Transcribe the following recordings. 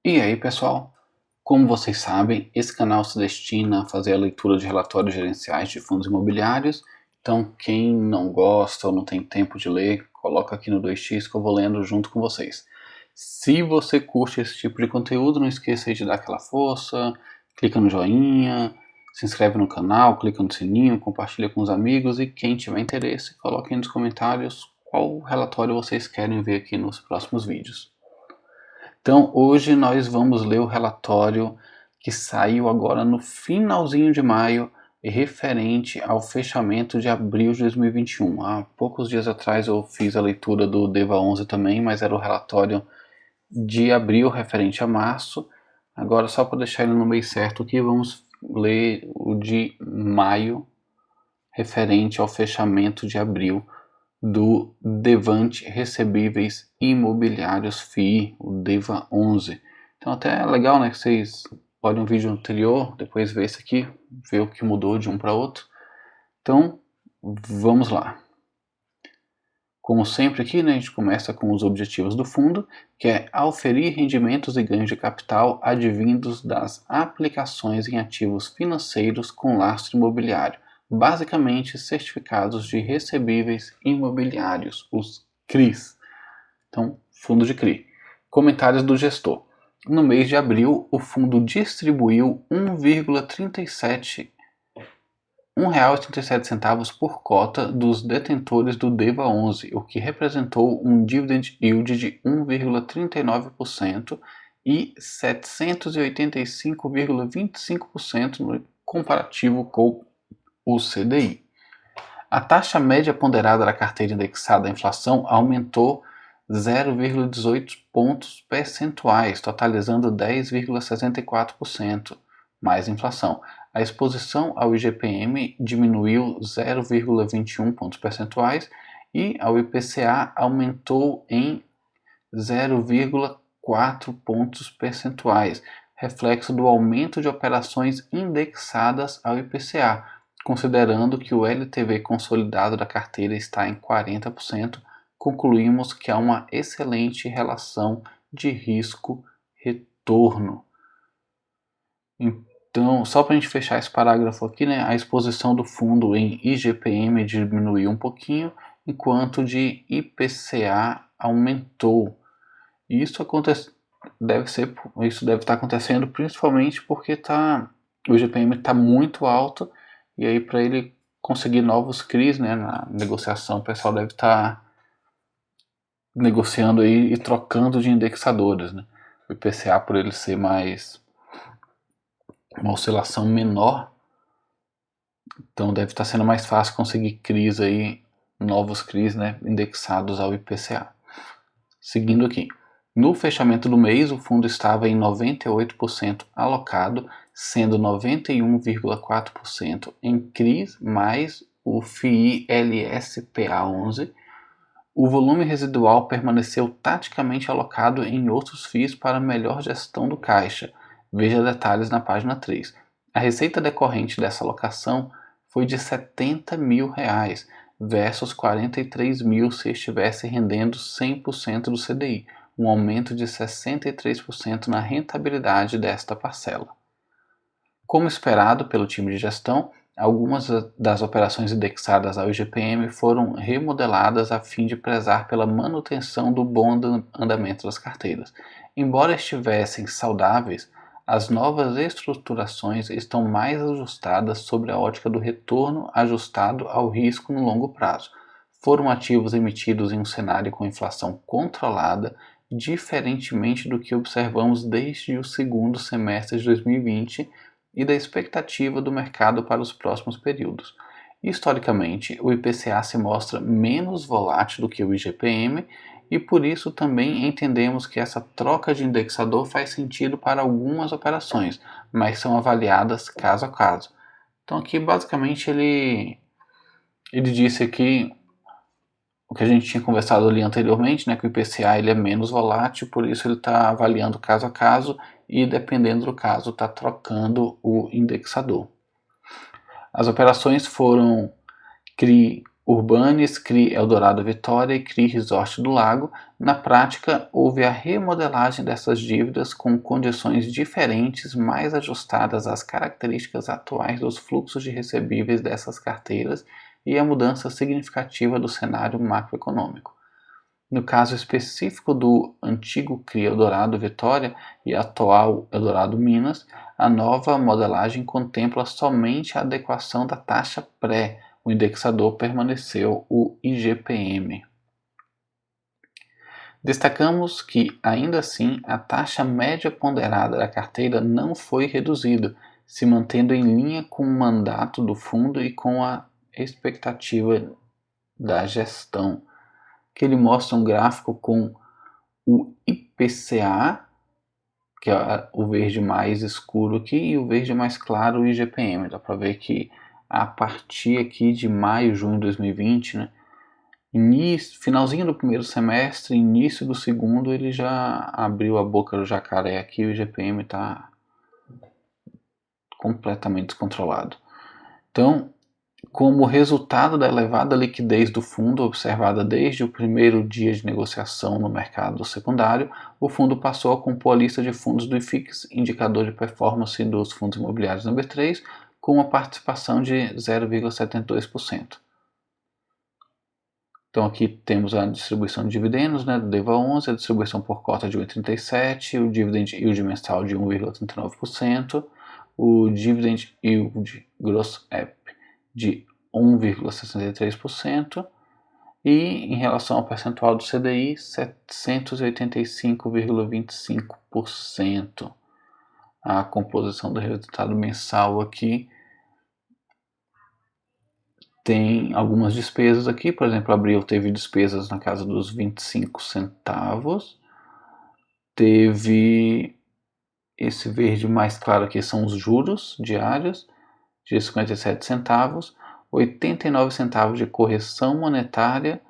E aí, pessoal? Como vocês sabem, esse canal se destina a fazer a leitura de relatórios gerenciais de fundos imobiliários. Então, quem não gosta ou não tem tempo de ler, coloca aqui no 2x que eu vou lendo junto com vocês. Se você curte esse tipo de conteúdo, não esqueça aí de dar aquela força, clica no joinha, se inscreve no canal, clica no sininho, compartilha com os amigos e quem tiver interesse, coloque aí nos comentários qual relatório vocês querem ver aqui nos próximos vídeos. Então, hoje nós vamos ler o relatório que saiu agora no finalzinho de maio, referente ao fechamento de abril de 2021. Há poucos dias atrás eu fiz a leitura do DEVA 11 também, mas era o relatório de abril referente a março. Agora, só para deixar ele no mês certo aqui, vamos ler o de maio referente ao fechamento de abril do Devante Recebíveis Imobiliários FII, o DEVA 11. Então até é legal, né, que vocês olhem um vídeo anterior, depois ver esse aqui, ver o que mudou de um para outro. Então, vamos lá. Como sempre aqui, né, a gente começa com os objetivos do fundo, que é auferir rendimentos e ganhos de capital advindos das aplicações em ativos financeiros com lastro imobiliário, basicamente certificados de recebíveis imobiliários, os CRIs. Então, fundo de CRI. Comentários do gestor. No mês de abril, o fundo distribuiu R$1,37 por cota dos detentores do DEVA 11, o que representou um dividend yield de 1,39% e 785,25% no comparativo com o CDI. A taxa média ponderada da carteira indexada à inflação aumentou 0,18 pontos percentuais, totalizando 10,64%, mais inflação. A exposição ao IGPM diminuiu 0,21 pontos percentuais e ao IPCA aumentou em 0,4 pontos percentuais, reflexo do aumento de operações indexadas ao IPCA, considerando que o LTV consolidado da carteira está em 40%, concluímos que há uma excelente relação de risco-retorno. Então, só para a gente fechar esse parágrafo aqui, né, a exposição do fundo em IGPM diminuiu um pouquinho, enquanto de IPCA aumentou. E isso deve estar acontecendo principalmente porque o IGPM está muito alto, e aí para ele conseguir novos CRIs, né, na negociação, o pessoal deve estar negociando aí e trocando de indexadores, né? O IPCA, por ele ser uma oscilação menor, então deve estar sendo mais fácil conseguir CRIs aí, novos CRIs, né, indexados ao IPCA. Seguindo aqui. No fechamento do mês, o fundo estava em 98% alocado, sendo 91,4% em CRIs mais o FII LSPA 11. O volume residual permaneceu taticamente alocado em outros FIIs para melhor gestão do caixa. Veja detalhes na página 3. A receita decorrente dessa alocação foi de R$70 mil, versus 43 mil se estivesse rendendo 100% do CDI, um aumento de 63% na rentabilidade desta parcela. Como esperado pelo time de gestão, algumas das operações indexadas ao IGPM foram remodeladas a fim de prezar pela manutenção do bom andamento das carteiras. Embora estivessem saudáveis, as novas estruturações estão mais ajustadas sobre a ótica do retorno ajustado ao risco no longo prazo. Foram ativos emitidos em um cenário com inflação controlada, diferentemente do que observamos desde o segundo semestre de 2020 e da expectativa do mercado para os próximos períodos. Historicamente, o IPCA se mostra menos volátil do que o IGPM e por isso também entendemos que essa troca de indexador faz sentido para algumas operações, mas são avaliadas caso a caso. Então aqui basicamente ele disse aqui o que a gente tinha conversado ali anteriormente, né, que o IPCA ele é menos volátil, por isso ele está avaliando caso a caso e, dependendo do caso, está trocando o indexador. As operações foram CRI Urbanis, CRI Eldorado Vitória e CRI Resort do Lago. Na prática, houve a remodelagem dessas dívidas com condições diferentes, mais ajustadas às características atuais dos fluxos de recebíveis dessas carteiras e a mudança significativa do cenário macroeconômico. No caso específico do antigo CRI Eldorado Vitória e atual Eldorado Minas, a nova modelagem contempla somente a adequação da taxa pré. O indexador permaneceu o IGPM. Destacamos que, ainda assim, a taxa média ponderada da carteira não foi reduzida, se mantendo em linha com o mandato do fundo e com a expectativa da gestão, que ele mostra um gráfico com o IPCA, que é o verde mais escuro aqui, e o verde mais claro, o IGPM. Dá para ver que a partir aqui de maio, junho de 2020, né, finalzinho do primeiro semestre, início do segundo, ele já abriu a boca do jacaré aqui, o IGPM está completamente descontrolado. Então, como resultado da elevada liquidez do fundo observada desde o primeiro dia de negociação no mercado secundário, o fundo passou a compor a lista de fundos do IFIX, indicador de performance dos fundos imobiliários no B3, com uma participação de 0,72%. Então aqui temos a distribuição de dividendos, né, do DEVA 11, a distribuição por cota de 1,37, o dividend yield mensal de 1,39%, o dividend yield gross up de 1,63% e, em relação ao percentual do CDI, 785,25%. A composição do resultado mensal aqui tem algumas despesas aqui, por exemplo, abril teve despesas na casa dos 25 centavos, teve esse verde mais claro aqui são os juros diários de 57 centavos, 89 centavos de correção monetária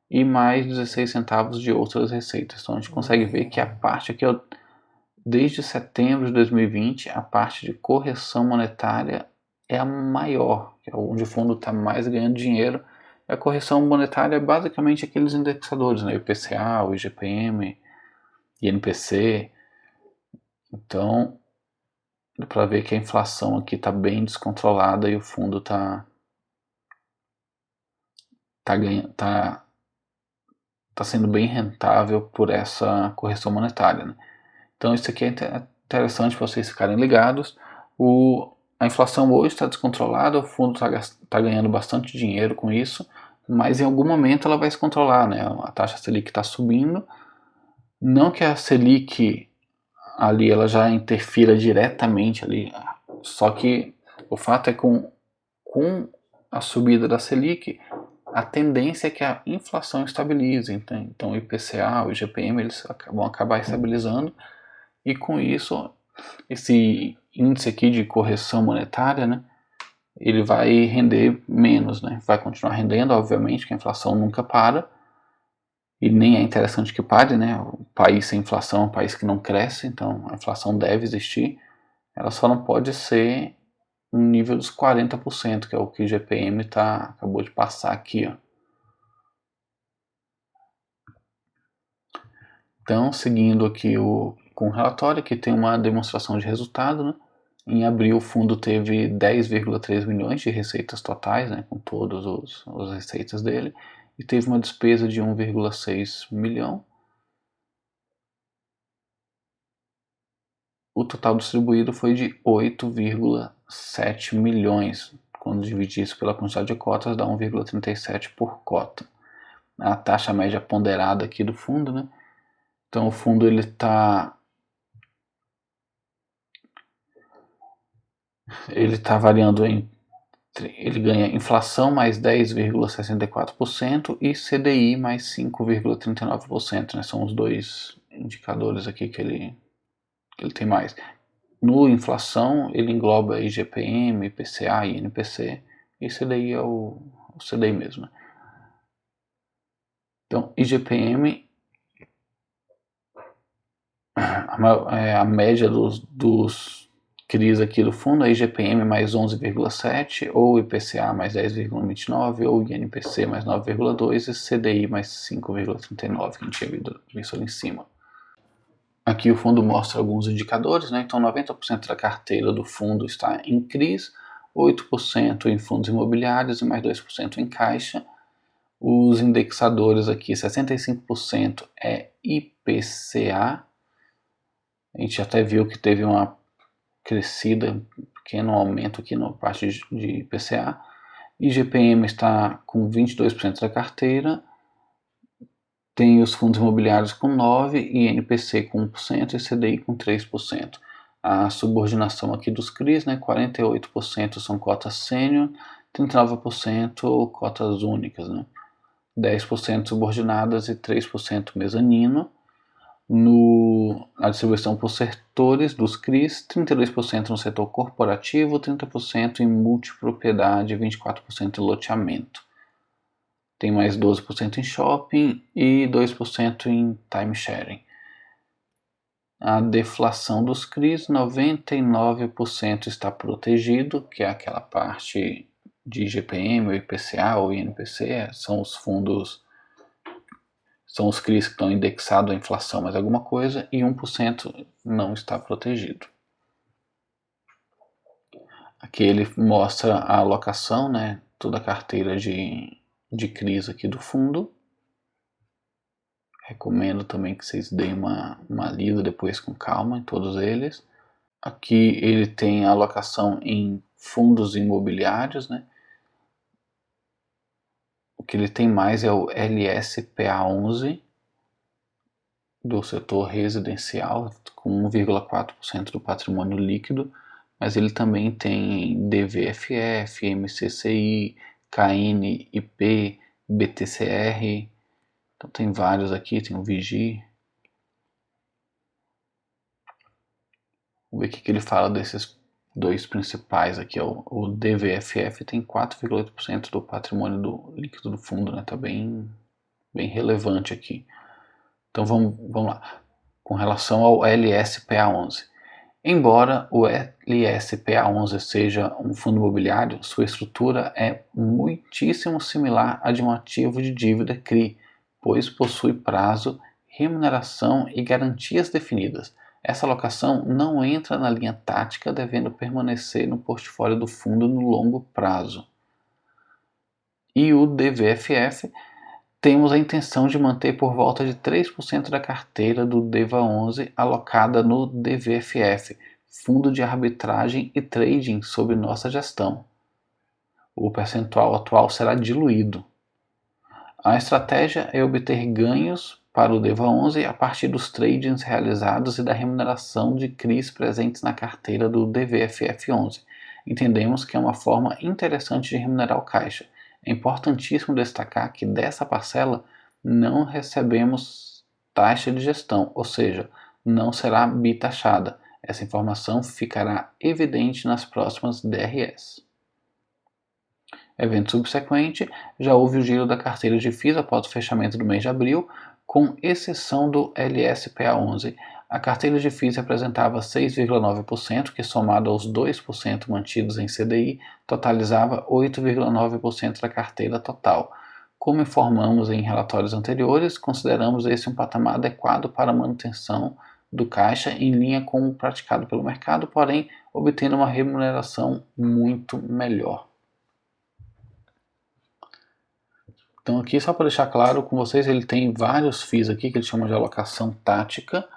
e mais 16 centavos de outras receitas. Então a gente consegue ver que a parte aqui, desde setembro de 2020, a parte de correção monetária é a maior, que é onde o fundo está mais ganhando dinheiro. A correção monetária é basicamente aqueles indexadores, né? O IPCA, o IGPM, INPC. Então, dá para ver que a inflação aqui está bem descontrolada e o fundo está sendo bem rentável por essa correção monetária, né? Então isso aqui é interessante para vocês ficarem ligados. A inflação hoje está descontrolada, o fundo está ganhando bastante dinheiro com isso, mas em algum momento ela vai se controlar, né? A taxa Selic está subindo, não que a Selic ali ela já interfira diretamente ali, só que o fato é que com a subida da Selic, a tendência é que a inflação estabilize. Então o IPCA, o IGPM, eles vão acabar estabilizando, e com isso, esse índice aqui de correção monetária, né, ele vai render menos, né? Vai continuar rendendo, obviamente, que a inflação nunca para, e nem é interessante que pare, né? O país sem inflação é um país que não cresce, então a inflação deve existir, ela só não pode ser no nível dos 40%, que é o que o IGPM acabou de passar aqui, ó. Então, seguindo aqui com o relatório, que tem uma demonstração de resultado, né? Em abril, o fundo teve 10,3 milhões de receitas totais, né, com todas as receitas dele, e teve uma despesa de 1,6 milhão. O total distribuído foi de 8,7 milhões. Quando dividir isso pela quantidade de cotas, dá 1,37 por cota. A taxa média ponderada aqui do fundo, né? Então o fundo ele tá variando ele ganha inflação mais 10,64% e CDI mais 5,39%, né? São os dois indicadores aqui que ele tem mais. No inflação, ele engloba IGPM, IPCA, INPC, e CDI é o CDI mesmo, né? Então, IGPM, a média dos CRIs aqui do fundo, a IGPM mais 11,7, ou IPCA mais 10,29, ou INPC mais 9,2 e CDI mais 5,39, que a gente tinha visto ali em cima. Aqui o fundo mostra alguns indicadores, né? Então 90% da carteira do fundo está em CRIs, 8% em fundos imobiliários e mais 2% em caixa. Os indexadores aqui, 65% é IPCA. A gente até viu que teve uma crescida, um pequeno aumento aqui na parte de IPCA. IGPM está com 22% da carteira. Tem os fundos imobiliários com 9%, INPC com 1% e CDI com 3%. A subordinação aqui dos CRIs, né, 48% são cotas sênior, 39% cotas únicas, né, 10% subordinadas e 3% mezanino. Na distribuição por setores dos CRIs, 32% no setor corporativo, 30% em multipropriedade e 24% em loteamento. Tem mais 12% em shopping e 2% em timesharing. A deflação dos CRIs, 99% está protegido, que é aquela parte de IGPM, ou IPCA ou INPC, são os fundos, são os CRIs que estão indexados à inflação mais alguma coisa, e 1% não está protegido. Aqui ele mostra a alocação, né, toda a carteira de CRIs aqui do fundo. Recomendo também que vocês deem uma lida depois com calma em todos eles. Aqui ele tem a alocação em fundos imobiliários, né? O que ele tem mais é o LSPA11 do setor residencial, com 1,4% do patrimônio líquido, mas ele também tem DVFF, MCCI, KNIP, BTCR. Então tem vários aqui, tem o Vigi. Vamos ver o que ele fala desses dois principais aqui. O DVFF tem 4,8% do patrimônio líquido do fundo, né? Tá bem relevante aqui. Então vamos lá. Com relação ao LSPA11. Embora o LSPA11 seja um fundo imobiliário, sua estrutura é muitíssimo similar à de um ativo de dívida CRI, pois possui prazo, remuneração e garantias definidas. Essa alocação não entra na linha tática, devendo permanecer no portfólio do fundo no longo prazo. E o DVFF, temos a intenção de manter por volta de 3% da carteira do DEVA11 alocada no DVFF, fundo de arbitragem e trading sob nossa gestão. O percentual atual será diluído. A estratégia é obter ganhos para o DEVA11 a partir dos tradings realizados e da remuneração de CRIs presentes na carteira do DVFF11. Entendemos que é uma forma interessante de remunerar o caixa. É importantíssimo destacar que dessa parcela não recebemos taxa de gestão, ou seja, não será bitaxada. Essa informação ficará evidente nas próximas DRS. Evento subsequente, já houve o giro da carteira de FIIs após o fechamento do mês de abril, com exceção do LSPA11. A carteira de FIIs representava 6,9%, que somado aos 2% mantidos em CDI, totalizava 8,9% da carteira total. Como informamos em relatórios anteriores, consideramos esse um patamar adequado para a manutenção do caixa em linha com o praticado pelo mercado, porém obtendo uma remuneração muito melhor. Então aqui, só para deixar claro com vocês, ele tem vários FIIs aqui que ele chama de alocação tática.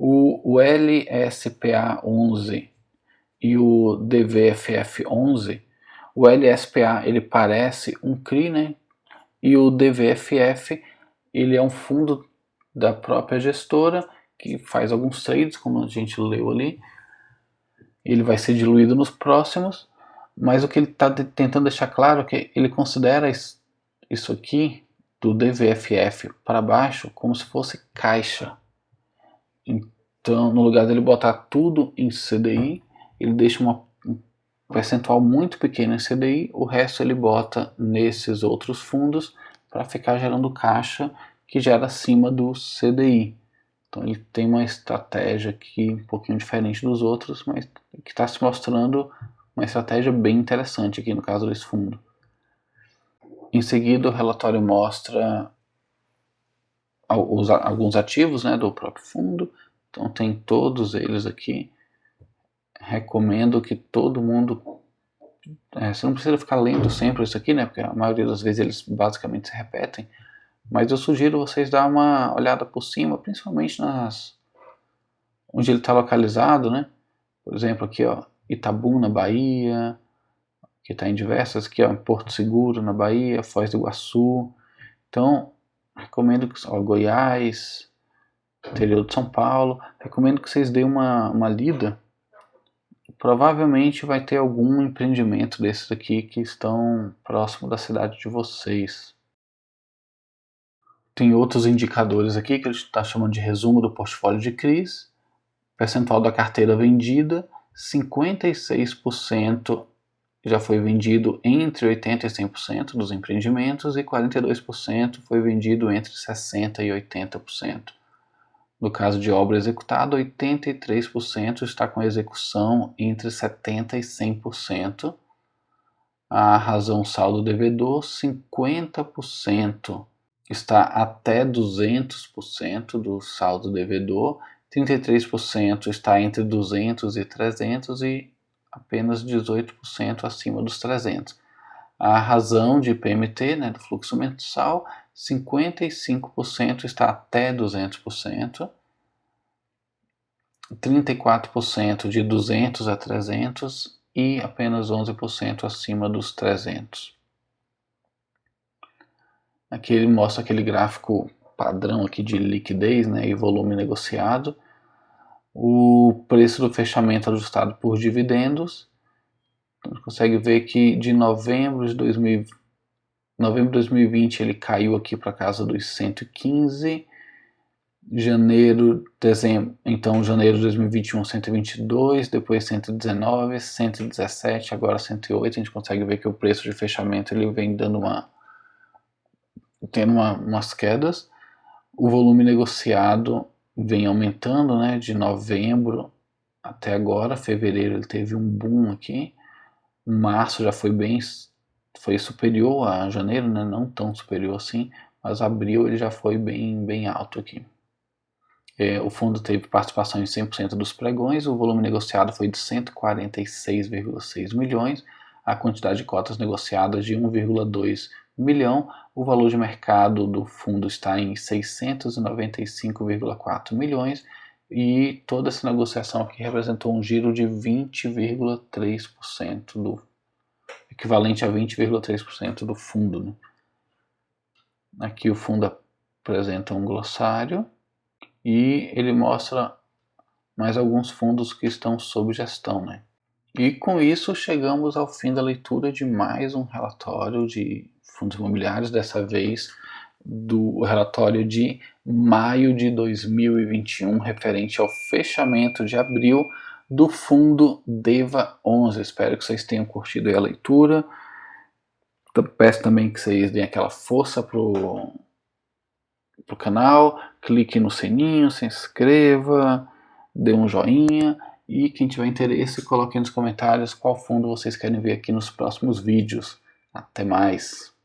O LSPA11 e o DVFF11, o LSPA ele parece um CRI, né? E o DVFF ele é um fundo da própria gestora que faz alguns trades, como a gente leu ali. Ele vai ser diluído nos próximos, mas o que ele está tentando deixar claro é que ele considera isso aqui do DVFF para baixo como se fosse caixa. Então, no lugar dele botar tudo em CDI, ele deixa um percentual muito pequeno em CDI, o resto ele bota nesses outros fundos para ficar gerando caixa que gera acima do CDI. Então ele tem uma estratégia aqui um pouquinho diferente dos outros, mas que está se mostrando uma estratégia bem interessante aqui no caso desse fundo. Em seguida, o relatório mostra alguns ativos, né, do próprio fundo. Então tem todos eles aqui. Recomendo que todo mundo... você não precisa ficar lendo sempre isso aqui, né, porque a maioria das vezes eles basicamente se repetem. Mas eu sugiro vocês dar uma olhada por cima, principalmente onde ele está localizado, né? Por exemplo, aqui, ó, Itabuna, Bahia, que está em diversas, aqui, ó, Porto Seguro, na Bahia, Foz do Iguaçu. Então, recomendo que, ó, Goiás, interior de São Paulo, recomendo que vocês deem uma lida. Provavelmente vai ter algum empreendimento desses aqui que estão próximo da cidade de vocês. Tem outros indicadores aqui que ele está chamando de resumo do portfólio de CRIs. Percentual da carteira vendida, 56% já foi vendido entre 80% e 100% dos empreendimentos e 42% foi vendido entre 60% e 80%. No caso de obra executada, 83% está com execução entre 70% e 100%. A razão saldo devedor, 50% está até 200% do saldo devedor, 33% está entre 200 e 300 e apenas 18% acima dos 300. A razão de PMT, né, do fluxo mensal, 55% está até 200%, 34% de 200 a 300 e apenas 11% acima dos 300. Aqui ele mostra aquele gráfico padrão aqui de liquidez, né, e volume negociado. O preço do fechamento ajustado por dividendos. Então, a gente consegue ver que de novembro de 2020 ele caiu aqui para casa dos 115. Janeiro, dezembro, então janeiro de 2021 122, depois 119, 117, agora 108. A gente consegue ver que o preço de fechamento ele vem dando tendo umas quedas. O volume negociado vem aumentando, né, de novembro até agora. Fevereiro ele teve um boom aqui. Março já foi superior a janeiro, né, não tão superior assim, mas abril ele já foi bem alto aqui. O fundo teve participação em 100% dos pregões, o volume negociado foi de 146,6 milhões, a quantidade de cotas negociadas de 1,2 milhão, o valor de mercado do fundo está em 695,4 milhões e toda essa negociação aqui representou um giro de 20,3%, equivalente a 20,3% do fundo, né? Aqui o fundo apresenta um glossário e ele mostra mais alguns fundos que estão sob gestão, né? E com isso chegamos ao fim da leitura de mais um relatório de fundos imobiliários, dessa vez do relatório de maio de 2021, referente ao fechamento de abril do fundo DEVA 11. Espero que vocês tenham curtido a leitura. Peço também que vocês deem aquela força pro canal, clique no sininho, se inscreva, dê um joinha e quem tiver interesse coloque nos comentários qual fundo vocês querem ver aqui nos próximos vídeos. Até mais!